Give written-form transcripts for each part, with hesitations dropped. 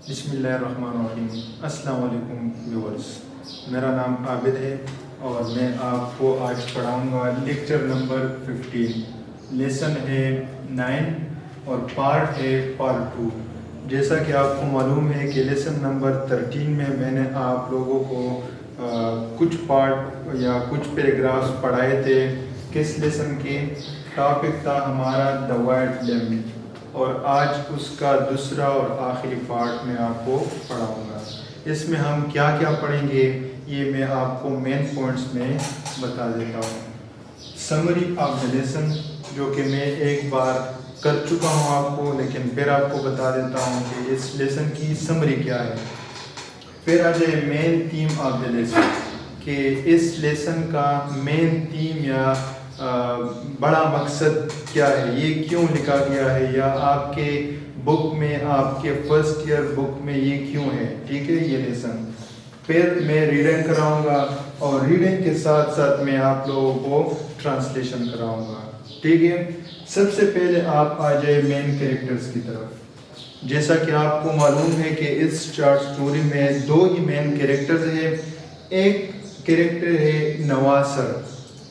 बिस्मिल्लाहिर्रहमानिर्रहीम। अस्सलाम वालेकुम व्यूअर्स, मेरा नाम आबिद है और मैं आपको आज पढ़ाऊँगा लेक्चर नंबर 15। लेसन है 9 और पार्ट है पार्ट 2। जैसा कि आपको मालूम है कि लेसन नंबर 13 में मैंने आप लोगों को कुछ पार्ट या कुछ पैराग्राफ्स पढ़ाए थे। किस लेसन के टॉपिक था हमारा द वाइट लैम्प, और आज उसका दूसरा और आखिरी पार्ट मैं आपको पढ़ाऊँगा। इसमें हम क्या क्या पढ़ेंगे ये मैं आपको मेन पॉइंट्स में बता देता हूँ। समरी ऑफ द लेसन, जो कि मैं एक बार कर चुका हूँ आपको, लेकिन फिर आपको बता देता हूँ कि इस लेसन की समरी क्या है। फिर आ जाए main theme of the lesson, कि इस लेसन का मेन थीम या बड़ा मकसद क्या है, ये क्यों लिखा गया है, या आपके बुक में, आपके फर्स्ट ईयर बुक में ये क्यों है। ठीक है, ये लेसन। फिर मैं रीडिंग कराऊंगा और रीडिंग के साथ साथ मैं आप लोगों को ट्रांसलेशन कराऊंगा। ठीक है, सबसे पहले आप आ जाए मेन कैरेक्टर्स की तरफ। जैसा कि आपको मालूम है कि इस शॉर्ट स्टोरी में दो ही मेन कैरेक्टर्स हैं। एक कैरेक्टर है नवासर,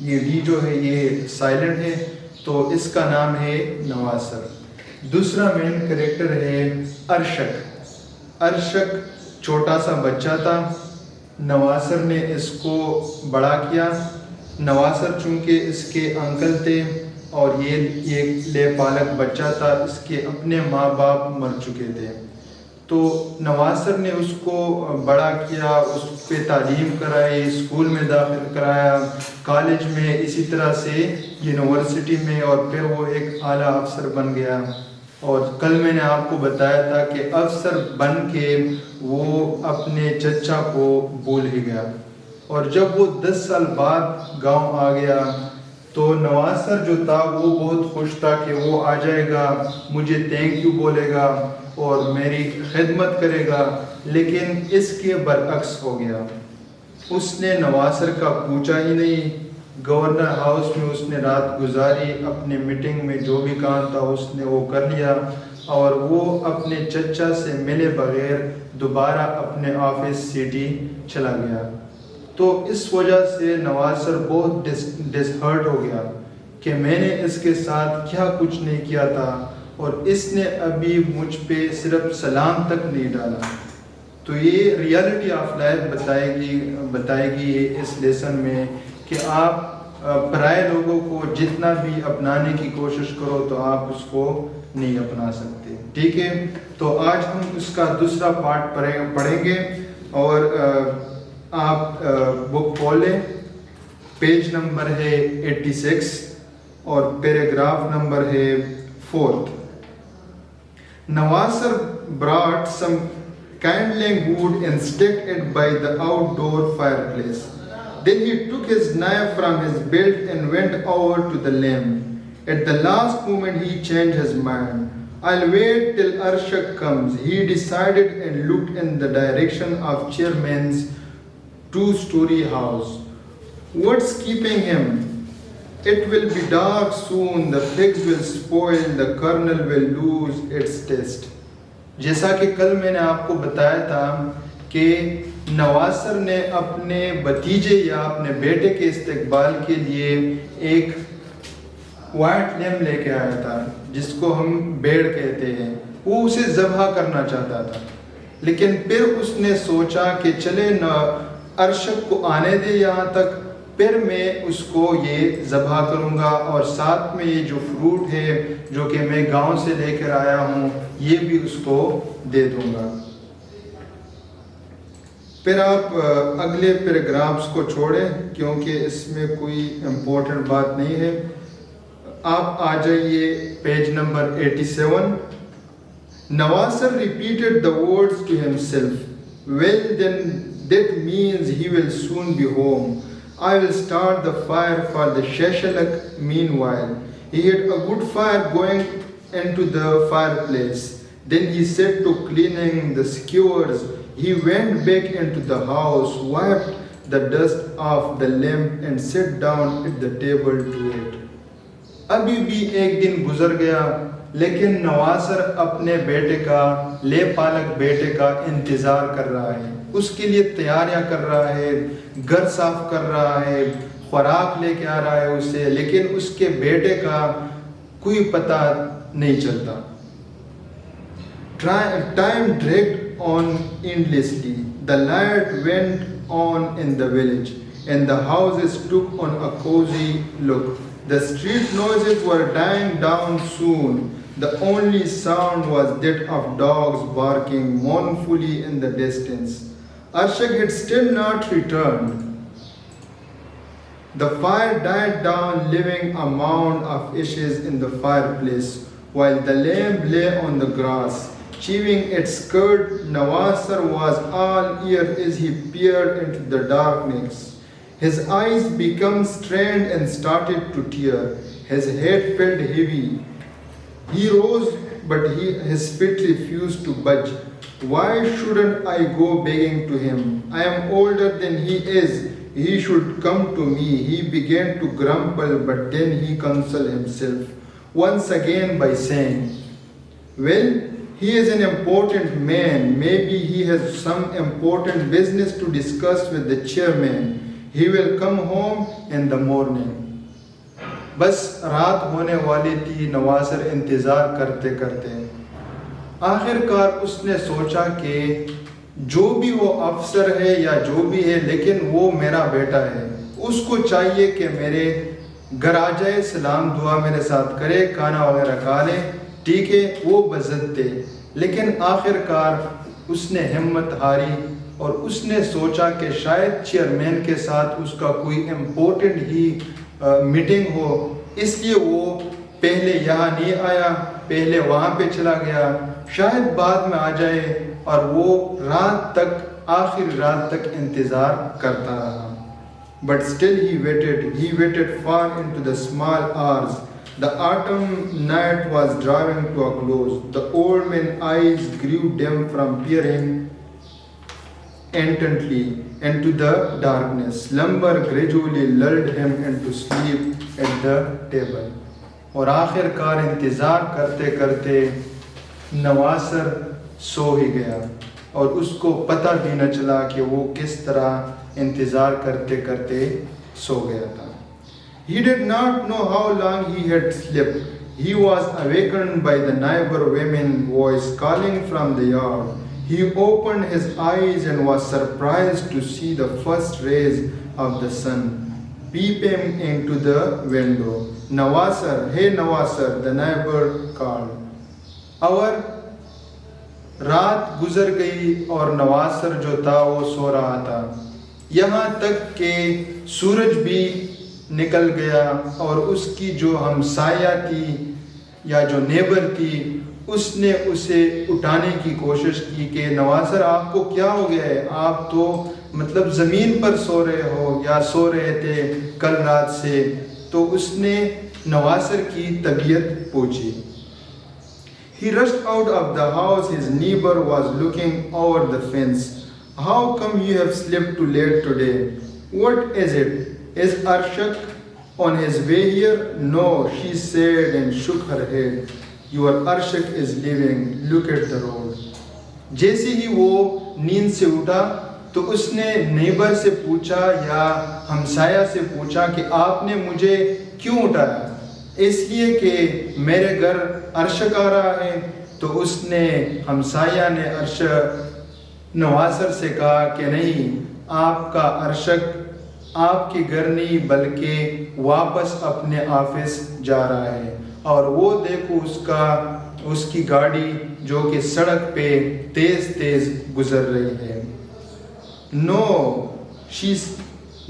ये डी जो है ये साइलेंट है तो इसका नाम है नवासर। दूसरा मेन कैरेक्टर है अरशक। अरशक छोटा सा बच्चा था, नवासर ने इसको बड़ा किया। नवासर चूँकि इसके अंकल थे और ये लेपालक बच्चा था, इसके अपने माँ बाप मर चुके थे, तो नवासर ने उसको बड़ा किया, उस पर तालीम कराई, स्कूल में दाखिल कराया, कॉलेज में, इसी तरह से यूनिवर्सिटी में, और फिर वो एक आला अफसर बन गया। और कल मैंने आपको बताया था कि अफसर बन के वो अपने चचा को भूल ही गया, और जब वो 10 साल बाद गांव आ गया तो नवासर जो था वो बहुत खुश था कि वो आ जाएगा, मुझे थैंक यू बोलेगा और मेरी खिदमत करेगा। लेकिन इसके बरअक्स हो गया, उसने नवासर का पूछा ही नहीं। गवर्नर हाउस में उसने रात गुजारी, अपने मीटिंग में जो भी काम था उसने वो कर लिया, और वो अपने चचा से मिले बगैर दोबारा अपने ऑफिस सिटी चला गया। तो इस वजह से नवासर बहुत डिसहर्ट हो गया कि मैंने इसके साथ क्या कुछ नहीं किया था, और इसने अभी मुझ पे सिर्फ सलाम तक नहीं डाला। तो ये रियलिटी ऑफ लाइफ बताएगी इस लेसन में, कि आप पराये लोगों को जितना भी अपनाने की कोशिश करो तो आप उसको नहीं अपना सकते। ठीक है, तो आज हम उसका दूसरा पार्ट पढ़ेंगे, और आप बुक खोलें। पेज नंबर है 86 और पैराग्राफ नंबर है 4। Nawasar brought some kindling wood and stuck it by the outdoor fireplace. Then he took his knife from his belt and went over to the lamp. At the last moment he changed his mind. I'll wait till Arshak comes, he decided, and looked in the direction of chairman's 2-story house. What's keeping him? It will be dark soon, the figs will spoil, the kernel will lose its taste. जैसा कि कल मैंने आपको बताया था कि नवासर ने अपने भतीजे या अपने बेटे के इस्तकबाल के लिए एक वाइट लैम्प लेके आया था, जिसको हम बेड़ कहते हैं। वो उसे ज़बह करना चाहता था, लेकिन फिर उसने सोचा कि चले न अरशक को आने दे यहाँ तक, फिर मैं उसको ये ज़बह करूँगा, और साथ में ये जो फ्रूट है जो कि मैं गांव से लेकर आया हूँ ये भी उसको दे दूँगा। फिर आप अगले पैराग्राफ्स को छोड़ें क्योंकि इसमें कोई इम्पोर्टेंट बात नहीं है। आप आ जाइए page number 87। Nawasar repeated the words to himself. Well then, that means he will soon be home. I will start the fire for the shashalak meanwhile. He had a good fire going into the fireplace. Then he set to cleaning the skewers. He went back into the house, wiped the dust off the lamp and sat down at the table to eat. अभी भी एक दिन गुजर गया लेकिन नवासर अपने बेटे का, ले पालक बेटे का इंतज़ार कर रहा है, उसके लिए तैयारियां कर रहा है, घर साफ कर रहा है, खुराक लेके आ रहा है उसे, लेकिन उसके बेटे का कोई पता नहीं चलता। Time dragged on endlessly. The light went on in the village, and the houses took on a cozy look. The street noises were dying down soon. The only sound was that of dogs barking mournfully in the distance. Arshak had still not returned. The fire died down, leaving a mound of ashes in the fireplace, while the lamb lay on the grass, chewing its cud. Nawasar was all ear as he peered into the darkness. His eyes became strained and started to tear. His head felt heavy. He rose, but his feet refused to budge. Why shouldn't I go begging to him? I am older than he is. He should come to me. He began to grumble, but then he consoled himself once again by saying, well, he is an important man. Maybe he has some important business to discuss with the chairman. He will come home in the morning. बस रात होने वाली थी। नवासर इंतज़ार करते करते आखिरकार उसने सोचा कि जो भी वो अफसर है या जो भी है, लेकिन वो मेरा बेटा है, उसको चाहिए कि मेरे घर आ जाए, सलाम दुआ मेरे साथ करे, खाना वगैरह खा ले, ठीक है, वो बज़द दे। लेकिन आखिरकार उसने हिम्मत हारी और उसने सोचा कि शायद चेयरमैन के साथ उसका कोई इम्पोर्टेंट ही मीटिंग हो, इसलिए वो पहले यहाँ नहीं आया, पहले वहाँ पे चला गया, शायद बाद में आ जाए। और वो रात तक, आखिर रात तक इंतज़ार करता रहा। But still he waited far into the small hours. The autumn night was drawing to a close. The old man's eyes grew dim from peering intently into the darkness. Slumber gradually lulled him into sleep at the table. और आखिरकार इंतज़ार करते करते नवासर सो ही गया और उसको पता भी न चला कि वो किस तरह इंतज़ार करते करते सो गया था। He did not know how long he had slept. He was awakened by the neighbor woman's voice calling from the yard. He opened his eyes and was surprised to see the first rays of the sun peeping into the window. Nawasar, hey Nawasar, the neighbor called. और रात गुजर गई और नवासर जो था वो सो रहा था, यहाँ तक कि सूरज भी निकल गया और उसकी जो हमसाया थी या जो नेबर थी, उसने उसे उठाने की कोशिश की कि नवासर आपको क्या हो गया है, आप तो मतलब ज़मीन पर सो रहे हो या सो रहे थे कल रात से। तो उसने नवासर की तबीयत पूछी। He rushed out of the house. His neighbor was looking over the fence. How come you have slept too late today? What is it? Is Arshak on his way here? No, she said and shook her head. Your Arshak is leaving. Look at the road. जैसे ही वो नींद से उठा तो उसने neighbour से पूछा या हमसाया से पूछा कि आपने मुझे क्यों उठाया? इसलिए कि मेरे घर अर्शक आ रहा है। तो उसने हमसाया ने नवासर से कहा कि नहीं, आपका अर्शक आपके घर नहीं बल्कि वापस अपने ऑफिस जा रहा है। और वो देखो उसकी गाड़ी जो कि सड़क पे तेज तेज गुजर रही है। No,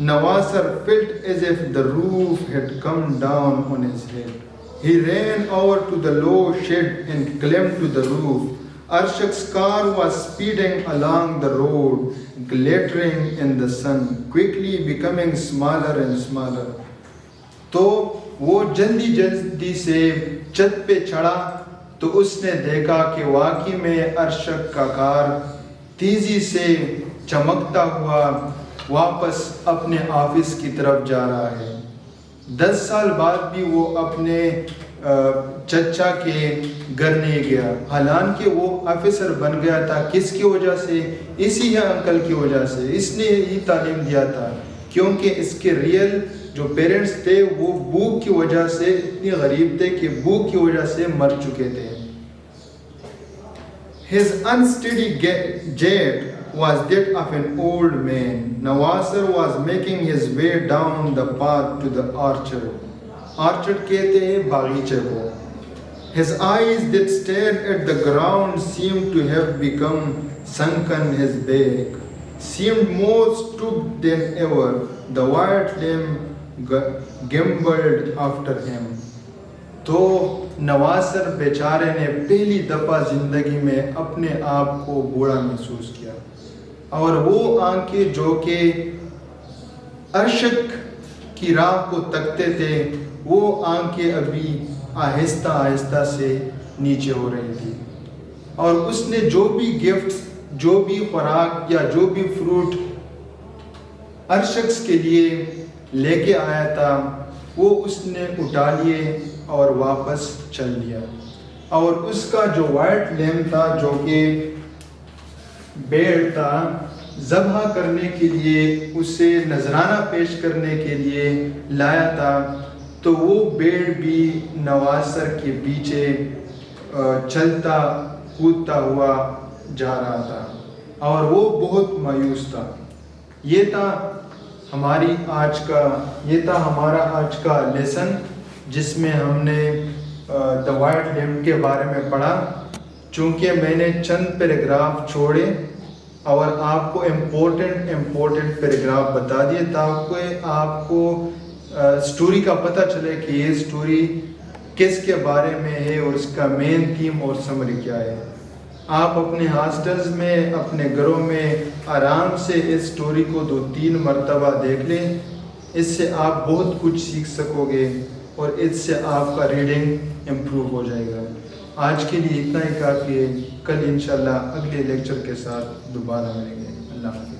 Nawasar felt as if the roof had come down on his head. He ran over to the low shed and climbed to the roof. Arshak's car was speeding along the road, glittering in the sun, quickly becoming smaller and smaller. तो वो जल्दी जल्दी से छत पे चढ़ा तो उसने देखा कि वाकई में अर्शक का कार तेजी से चमकता हुआ वापस अपने ऑफिस की तरफ जा रहा है। 10 साल बाद भी वो अपने चचा के घर नहीं गया, हालांकि वो ऑफिसर बन गया था। किसकी वजह से? इसी अंकल की वजह से। इसने ही तालीम दिया था, क्योंकि इसके रियल जो पेरेंट्स थे वो भूख की वजह से इतने गरीब थे कि भूख की वजह से मर चुके थे। His unsteady gait was that of an old man. Nawasir was making his way down the path to the orchard. Orchard कहते हैं बागीचे को। His eyes that stared at the ground seemed to have become sunken. His back seemed more stooped than ever. The white lamb gamboled after him. तो नवासर बेचारे ने पहली दफ़ा ज़िंदगी में अपने आप को बूढ़ा महसूस किया, और वो आंखें जो कि अर्शक की राह को तकते थे, वो आंखें अभी आहिस्ता आहिस्ता से नीचे हो रही थी। और उसने जो भी गिफ्ट्स, जो भी खुराक या जो भी फ्रूट हर शख्स के लिए लेके आया था, वो उसने उठा लिए और वापस चल लिया। और उसका जो वाइट लैम्ब था, जो कि भेड़ था, ज़बह करने के लिए, उसे नजराना पेश करने के लिए लाया था, तो वो भेड़ भी नवासर के पीछे चलता कूदता हुआ जा रहा था, और वो बहुत मायूस था। ये था हमारा आज का लेसन, जिसमें हमने द वाइट लैम्ब के बारे में पढ़ा। चूँकि मैंने चंद पैराग्राफ छोड़े और आपको इम्पोर्टेंट पैराग्राफ बता दिए, ताकि आपको स्टोरी का पता चले कि ये स्टोरी किसके बारे में है और इसका मेन थीम और समरी क्या है। आप अपने हॉस्टल्स में, अपने घरों में आराम से इस स्टोरी को 2-3 मरतबा देख लें। इससे आप बहुत कुछ सीख सकोगे और इससे आपका रीडिंग इम्प्रूव हो जाएगा। आज के लिए इतना ही काफ़ी है। कल इंशाल्लाह अगले लेक्चर के साथ दोबारा मिलेंगे। अल्लाह हाफ़िज़।